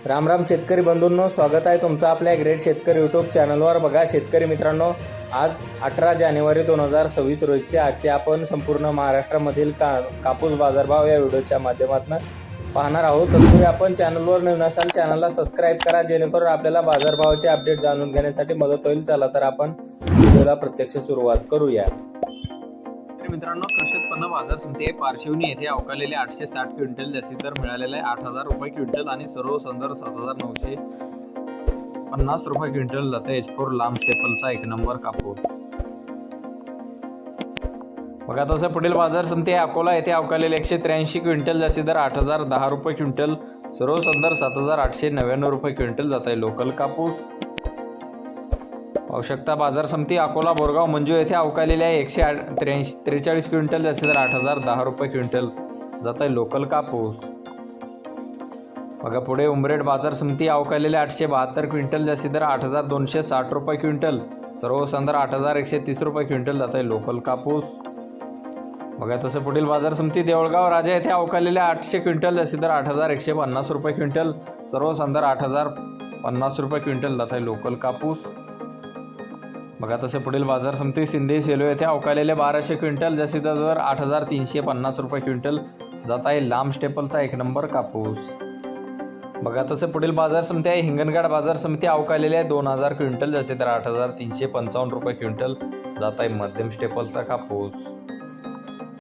राम राम शेतकरी बंधूंनो, स्वागत आहे तुमचं आपल्या ग्रेट शेतकरी यूट्यूब चॅनलवर। बघा शेतकरी मित्रांनो, आज 18 जानेवारी 2026 रोजीचे आजचे आपण संपूर्ण महाराष्ट्रामधील कापूस बाजारभाव या व्हिडिओच्या माध्यमातून पाहणार आहोत। तत्पूर्वी आपण चॅनलवर नवीन असाल चॅनलला सबस्क्राईब करा, जेणेकरून आपल्याला बाजारभावाचे अपडेट जाणून घेण्यासाठी मदत होईल। चला तर आपण व्हिडिओला प्रत्यक्ष सुरुवात करूया। मित्रांनो, कृषी उत्पन्न बाजार समिती पारशिवनी येथे अवकालेले 860 क्विंटल जास्ती दर मिळालेला आहे 8,000 रुपये क्विंटल आणि सर्व संदर्भ 7,950 रुपये क्विंटल जाते H4 लांब स्टेपलचा 1 नंबर कापूस। बघा तसं पुढील बाजार समिती अकोला येथे अवकालेले 183 क्विंटल जास्ती दर 8,010 रुपये क्विंटल, सर्व संदर्भ 7,899 रुपये क्विंटल जात आहे लोकल कापूस। आवश्यकता बाजार समिती अकोला बोरगाव मंजू येथे अवकालेले आहे 143 क्विंटल जास्ती दर 8,010 रुपये क्विंटल जात आहे लोकल कापूस। बघा पुढे उमरेड बाजार समिती अवकालेले 872 क्विंटल जास्ती दर 8,260 रुपये क्विंटल, सर्व संदर्भ 8,130 रुपये क्विंटल जात आहे लोकल कापूस। बघा तसं पुढील बाजार समिती देवळगाव राजा येथे अवकालेले 800 क्विंटल जास्ती दर 8,150 रुपये क्विंटल, सर्व संदर्भ 8,050 रुपये क्विंटल जात आहे लोकल कापूस। बघा तसे पुढील बाजार समिती सिंधी सेलो येथे अवकालेले 1200 क्विंटल जास्तीत दर 8,350 रुपये क्विंटल जात आहे लांब स्टेपलचा 1 नंबर कापूस। बघा तसे पुढील बाजार समिती आहे हिंगणघाट बाजार समिती अवकालेले आहे 2,000 क्विंटल जास्तीत दर 8,355 रुपये क्विंटल जात आहे मध्यम स्टेपलचा कापूस।